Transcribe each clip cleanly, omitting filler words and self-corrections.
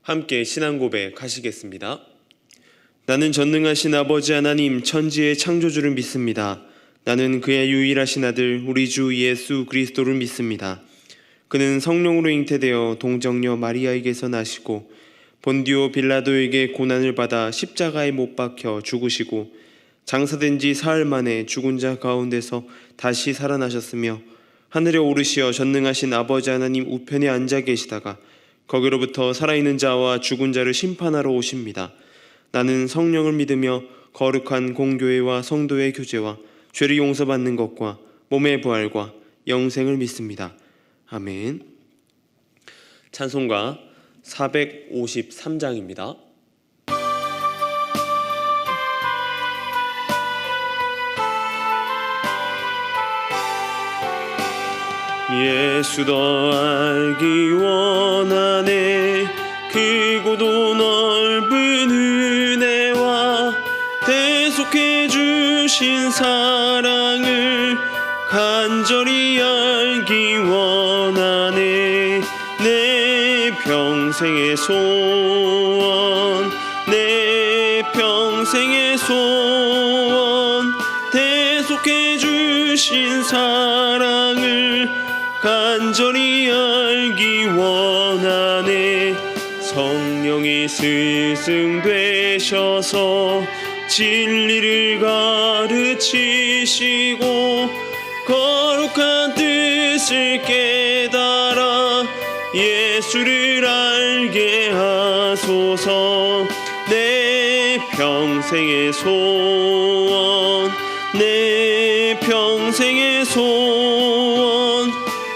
함께 신앙 고백하시겠습니다. 나는 전능하신 아버지 하나님 천지의 창조주를 믿습니다. 나는 그의 유일하신 아들 우리 주 예수 그리스도를 믿습니다. 그는 성령으로 잉태되어 동정녀 마리아에게서 나시고 본디오 빌라도에게 고난을 받아 십자가에 못 박혀 죽으시고 장사된 지 사흘 만에 죽은 자 가운데서 다시 살아나셨으며 하늘에 오르시어 전능하신 아버지 하나님 우편에 앉아 계시다가 거기로부터 살아있는 자와 죽은 자를 심판하러 오십니다. 나는 성령을 믿으며 거룩한 공교회와 성도의 교제와 죄를 용서받는 것과 몸의 부활과 영생을 믿습니다. 아멘. 찬송가 453장입니다. 예수 더 알기 원하네. 크고도 넓은 은혜와 대속해 주신 사랑을 간절히 알기 원하네. 내 평생의 소원, 내 평생의 소원, 대속해 주신 사랑을 간절히 알기 원하네. 성령이 스승 되셔서 진리를 가르치시고 거룩한 뜻을 깨달아 예수를 알게 하소서. 내 평생의 소원, 내 평생의 소원,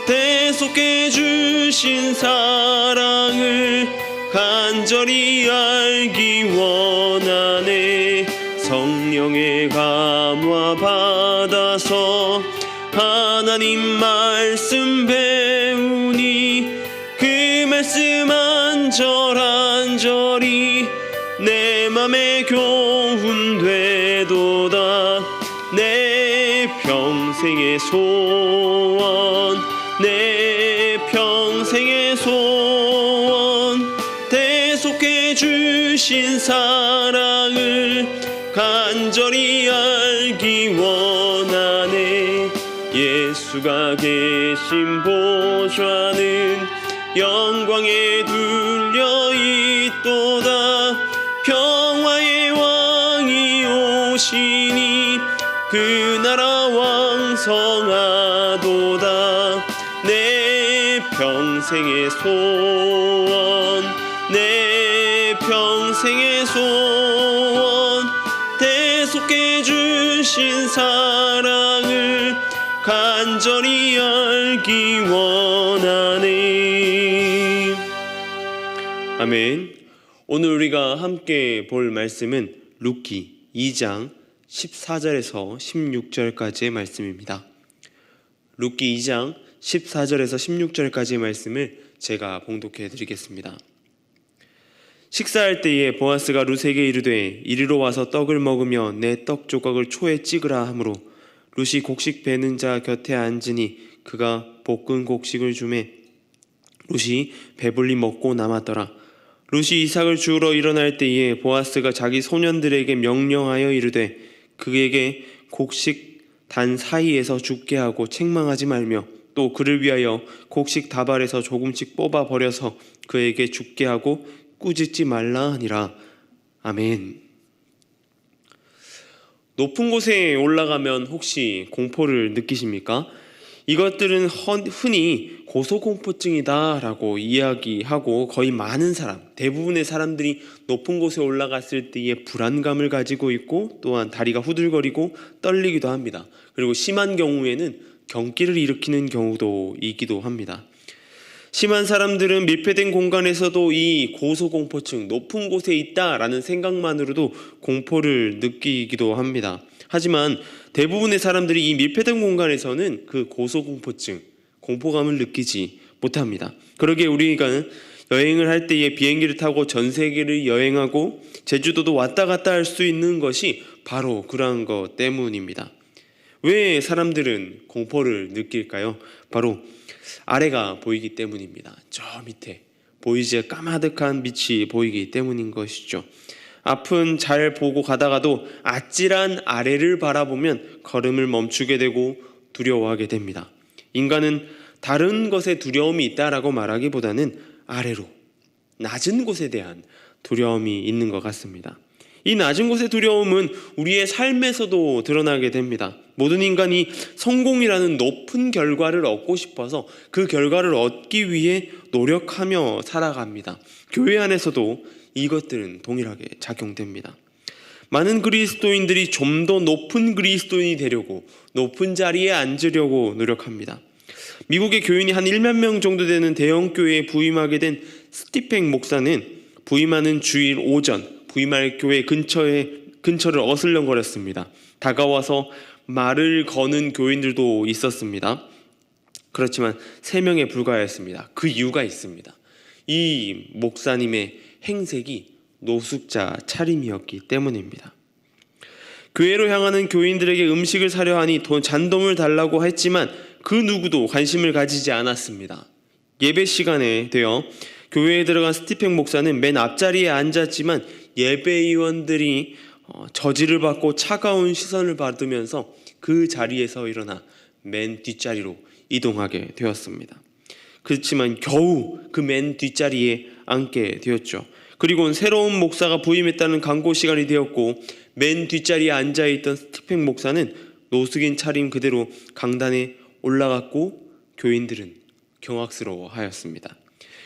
대속해 주신 사랑을 간절히 알기 원하네. 성령의 감화 받아서 하나님 말씀 배우니 그 말씀 한절한절이 내 맘에 교훈되도다. 내 평생의 소원, 내 평생의 소원, 대속해 주신 사랑을 간절히 알기 원하네. 예수가 계신 보좌는 영광에 둘려 있도다. 평화의 왕이 오시니 그 나라 왕성하도다. 내 평생의 소원, 내 평생의 소원, 대속해 주신 사랑을 간절히 알기 원하네. 아멘. 오늘 우리가 함께 볼 말씀은 룻기 2장 14절에서 16절까지의 말씀입니다. 룻기 2장 14절에서 16절까지의 말씀을 제가 봉독해 드리겠습니다. 식사할 때에 보아스가 룻에게 이르되 이리로 와서 떡을 먹으며 내 떡 조각을 초에 찍으라 하므로 룻이 곡식 베는 자 곁에 앉으니 그가 볶은 곡식을 주매 룻이 배불리 먹고 남았더라. 룻이 이삭을 주우러 일어날 때에 보아스가 자기 소년들에게 명령하여 이르되 그에게 곡식 단 사이에서 죽게 하고 책망하지 말며 또 그를 위하여 곡식 다발에서 조금씩 뽑아 버려서 그에게 죽게 하고 꾸짖지 말라 하니라. 아멘. 높은 곳에 올라가면 혹시 공포를 느끼십니까? 이것들은 흔히 고소공포증이다라고 이야기하고 거의 많은 사람, 대부분의 사람들이 높은 곳에 올라갔을 때의 불안감을 가지고 있고 또한 다리가 후들거리고 떨리기도 합니다. 그리고 심한 경우에는 경기를 일으키는 경우도 있기도 합니다. 심한 사람들은 밀폐된 공간에서도 이 고소공포증, 높은 곳에 있다라는 생각만으로도 공포를 느끼기도 합니다. 하지만 대부분의 사람들이 이 밀폐된 공간에서는 그 고소공포증, 공포감을 느끼지 못합니다. 그러기에 우리가 여행을 할 때에 비행기를 타고 전 세계를 여행하고 제주도도 왔다 갔다 할 수 있는 것이 바로 그러한 것 때문입니다. 왜 사람들은 공포를 느낄까요? 바로 아래가 보이기 때문입니다. 저 밑에 보이지 까마득한 빛이 보이기 때문인 것이죠. 앞은 잘 보고 가다가도 아찔한 아래를 바라보면 걸음을 멈추게 되고 두려워하게 됩니다. 인간은 다른 것에 두려움이 있다라고 말하기보다는 아래로, 낮은 곳에 대한 두려움이 있는 것 같습니다. 이 낮은 곳의 두려움은 우리의 삶에서도 드러나게 됩니다. 모든 인간이 성공이라는 높은 결과를 얻고 싶어서 그 결과를 얻기 위해 노력하며 살아갑니다. 교회 안에서도 이것들은 동일하게 작용됩니다. 많은 그리스도인들이 좀 더 높은 그리스도인이 되려고, 높은 자리에 앉으려고 노력합니다. 미국의 교인이 한 1만 명 정도 되는 대형 교회에 부임하게 된 스티팽 목사는 부임하는 주일 오전 부임할 교회 근처를 어슬렁거렸습니다. 다가와서 말을 거는 교인들도 있었습니다. 그렇지만 3명에 불과했습니다. 그 이유가 있습니다. 이 목사님의 행색이 노숙자 차림이었기 때문입니다. 교회로 향하는 교인들에게 음식을 사려 하니 잔돈을 달라고 했지만 그 누구도 관심을 가지지 않았습니다. 예배 시간에 되어 교회에 들어간 스티팽 목사는 맨 앞자리에 앉았지만 예배위원들이 저지를 받고 차가운 시선을 받으면서 그 자리에서 일어나 맨 뒷자리로 이동하게 되었습니다. 그렇지만 겨우 그 맨 뒷자리에 앉게 되었죠. 그리고는 새로운 목사가 부임했다는 광고 시간이 되었고 맨 뒷자리에 앉아있던 스티팽 목사는 노숙인 차림 그대로 강단에 올라갔고 교인들은 경악스러워하였습니다.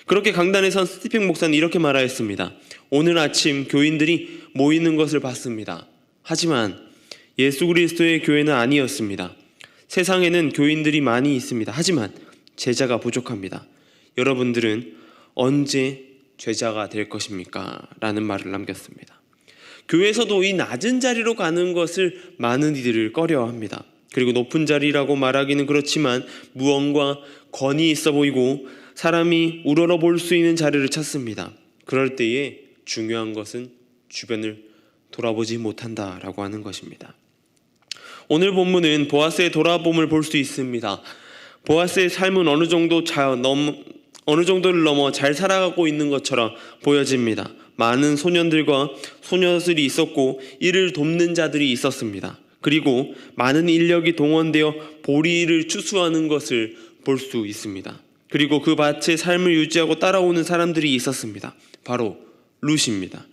그렇게 강단에 선 스티팽 목사는 이렇게 말하였습니다. 오늘 아침 교인들이 모이는 것을 봤습니다. 하지만 예수 그리스도의 교회는 아니었습니다. 세상에는 교인들이 많이 있습니다. 하지만 제자가 부족합니다. 여러분들은 언제 제자가 될 것입니까? 라는 말을 남겼습니다. 교회에서도 이 낮은 자리로 가는 것을 많은 이들을 꺼려합니다. 그리고 높은 자리라고 말하기는 그렇지만 무언가 권위 있어 보이고 사람이 우러러 볼 수 있는 자리를 찾습니다. 그럴 때에 중요한 것은 주변을 돌아보지 못한다라고 하는 것입니다. 오늘 본문은 보아스의 돌아봄을 볼 수 있습니다. 보아스의 삶은 어느 정도를 넘어 잘 살아가고 있는 것처럼 보여집니다. 많은 소년들과 소녀들이 있었고 이를 돕는 자들이 있었습니다. 그리고 많은 인력이 동원되어 보리를 추수하는 것을 볼 수 있습니다. 그리고 그 밭에 삶을 유지하고 따라오는 사람들이 있었습니다. 바로 룻입니다.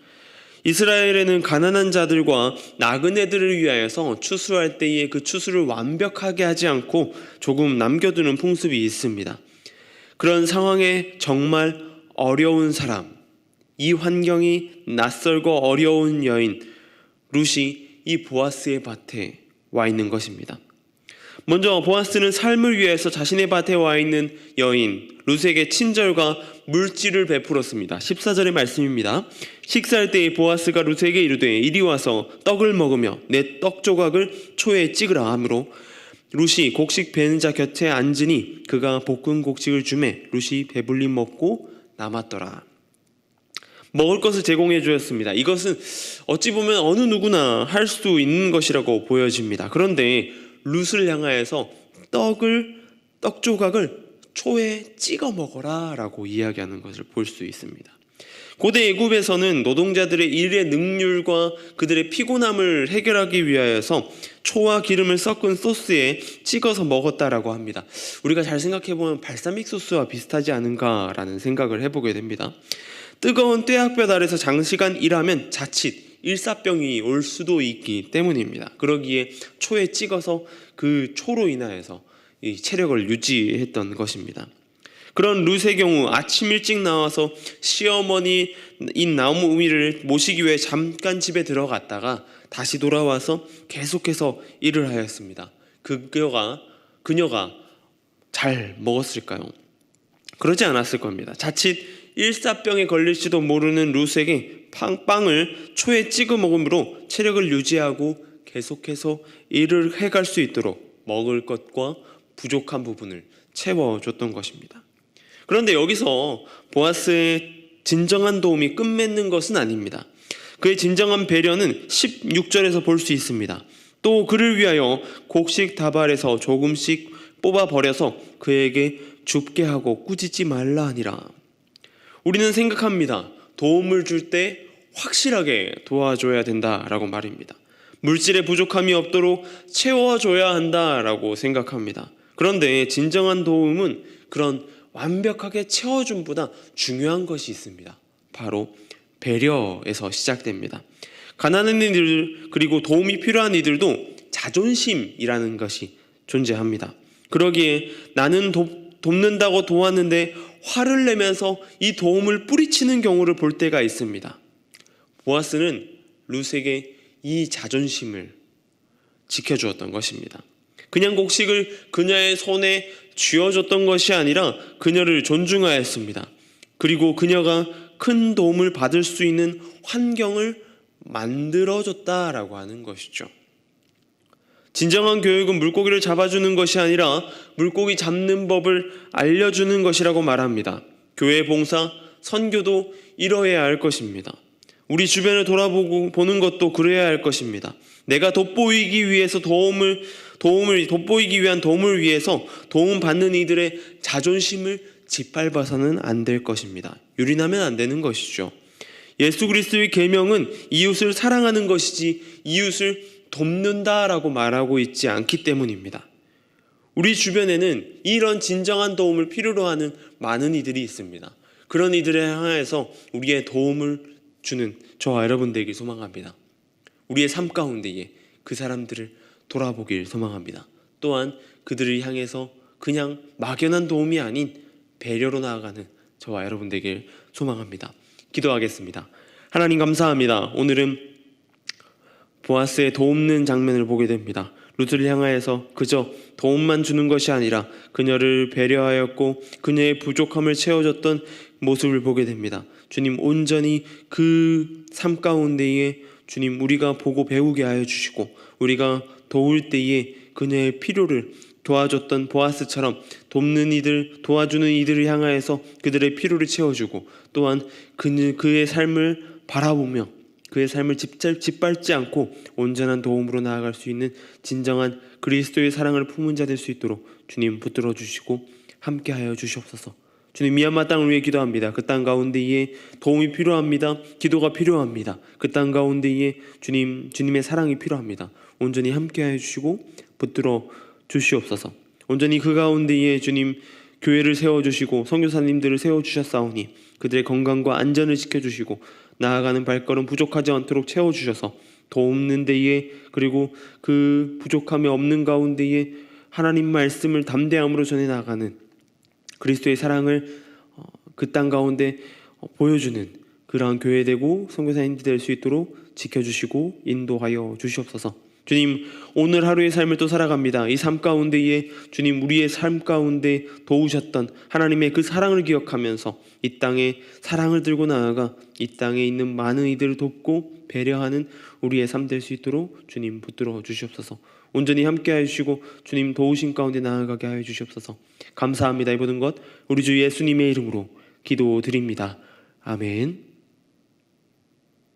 이스라엘에는 가난한 자들과 나그네들을 위하여서 추수할 때에 그 추수를 완벽하게 하지 않고 조금 남겨두는 풍습이 있습니다. 그런 상황에 정말 어려운 사람, 이 환경이 낯설고 어려운 여인 룻이 이 보아스의 밭에 와 있는 것입니다. 먼저 보아스는 삶을 위해서 자신의 밭에 와 있는 여인 룻에게 친절과 물질을 베풀었습니다. 14절의 말씀입니다. 식사할 때에 보아스가 룻에게 이르되 이리 와서 떡을 먹으며 내 떡 조각을 초에 찍으라 하므로 룻이 곡식 베는 자 곁에 앉으니 그가 볶은 곡식을 주매 룻이 배불리 먹고 남았더라. 먹을 것을 제공해 주었습니다. 이것은 어찌 보면 어느 누구나 할 수 있는 것이라고 보여집니다. 그런데 룻을 향하여서 떡 조각을 초에 찍어 먹어라 라고 이야기하는 것을 볼 수 있습니다. 고대 애굽에서는 노동자들의 일의 능률과 그들의 피곤함을 해결하기 위하여서 초와 기름을 섞은 소스에 찍어서 먹었다라고 합니다. 우리가 잘 생각해보면 발사믹 소스와 비슷하지 않은가라는 생각을 해보게 됩니다. 뜨거운 뙤약볕 아래서 장시간 일하면 자칫 일사병이 올 수도 있기 때문입니다. 그러기에 초에 찍어서 그 초로 인하여서 이 체력을 유지했던 것입니다. 그런 룻의 경우 아침 일찍 나와서 시어머니인 나오미를 모시기 위해 잠깐 집에 들어갔다가 다시 돌아와서 계속해서 일을 하였습니다. 그녀가 잘 먹었을까요? 그러지 않았을 겁니다. 자칫 일사병에 걸릴지도 모르는 룻에게 빵을 초에 찍어 먹음으로 체력을 유지하고 계속해서 일을 해갈 수 있도록 먹을 것과 부족한 부분을 채워줬던 것입니다. 그런데 여기서 보아스의 진정한 도움이 끝맺는 것은 아닙니다. 그의 진정한 배려는 16절에서 볼 수 있습니다. 또 그를 위하여 곡식 다발에서 조금씩 뽑아 버려서 그에게 줍게 하고 꾸짖지 말라 하니라. 우리는 생각합니다. 도움을 줄 때 확실하게 도와줘야 된다라고 말입니다. 물질의 부족함이 없도록 채워줘야 한다라고 생각합니다. 그런데 진정한 도움은 그런 완벽하게 채워줌보다 중요한 것이 있습니다. 바로 배려에서 시작됩니다. 가난한 이들 그리고 도움이 필요한 이들도 자존심이라는 것이 존재합니다. 그러기에 나는 돕는다고 도왔는데 화를 내면서 이 도움을 뿌리치는 경우를 볼 때가 있습니다. 보아스는 룻에게 이 자존심을 지켜주었던 것입니다. 그냥 곡식을 그녀의 손에 쥐어줬던 것이 아니라 그녀를 존중하였습니다. 그리고 그녀가 큰 도움을 받을 수 있는 환경을 만들어줬다라고 하는 것이죠. 진정한 교육은 물고기를 잡아주는 것이 아니라 물고기 잡는 법을 알려주는 것이라고 말합니다. 교회 봉사, 선교도 이러해야 할 것입니다. 우리 주변을 돌아보는 것도 그래야 할 것입니다. 내가 돋보이기 위해서 돋보이기 위한 도움을 위해서 도움받는 이들의 자존심을 짓밟아서는 안 될 것입니다. 유린하면 안 되는 것이죠. 예수 그리스도의 계명은 이웃을 사랑하는 것이지 이웃을 돕는다라고 말하고 있지 않기 때문입니다. 우리 주변에는 이런 진정한 도움을 필요로 하는 많은 이들이 있습니다. 그런 이들을 향해서 우리의 도움을 주는 저와 여러분들에게 소망합니다. 우리의 삶 가운데에 그 사람들을 돌아보길 소망합니다. 또한 그들을 향해서 그냥 막연한 도움이 아닌 배려로 나아가는 저와 여러분들에게 소망합니다. 기도하겠습니다. 하나님 감사합니다. 오늘은 보아스의 돕는 장면을 보게 됩니다. 룻을 향하여서 그저 도움만 주는 것이 아니라 그녀를 배려하였고 그녀의 부족함을 채워줬던 모습을 보게 됩니다. 주님, 온전히 그 삶 가운데에 주님 우리가 보고 배우게 하여 주시고 우리가 도울 때에 그녀의 필요를 도와줬던 보아스처럼 돕는 이들, 도와주는 이들을 향하여서 그들의 필요를 채워주고 또한 그의 삶을 바라보며 그의 삶을 짓밟지 않고 온전한 도움으로 나아갈 수 있는 진정한 그리스도의 사랑을 품은 자 될 수 있도록 주님 붙들어 주시고 함께하여 주시옵소서. 주님, 미얀마 땅을 위해 기도합니다. 그 땅 가운데에 도움이 필요합니다. 기도가 필요합니다. 그 땅 가운데에 주님의 사랑이 필요합니다. 온전히 함께하여 주시고 붙들어 주시옵소서. 온전히 그 가운데에 주님 교회를 세워주시고 선교사님들을 세워주셨사오니 그들의 건강과 안전을 지켜주시고 나아가는 발걸음 부족하지 않도록 채워주셔서 돕는 데에 그리고 그 부족함이 없는 가운데에 하나님 말씀을 담대함으로 전해 나가는 그리스도의 사랑을 그 땅 가운데 보여주는 그러한 교회 되고 선교사님들 될 수 있도록 지켜주시고 인도하여 주시옵소서. 주님, 오늘 하루의 삶을 또 살아갑니다. 이 삶 가운데에 주님 우리의 삶 가운데 도우셨던 하나님의 그 사랑을 기억하면서 이 땅에 사랑을 들고 나아가 이 땅에 있는 많은 이들을 돕고 배려하는 우리의 삶 될 수 있도록 주님 붙들어 주시옵소서. 온전히 함께하여 주시고 주님 도우신 가운데 나아가게 하여 주시옵소서. 감사합니다. 이 모든 것 우리 주 예수님의 이름으로 기도드립니다. 아멘.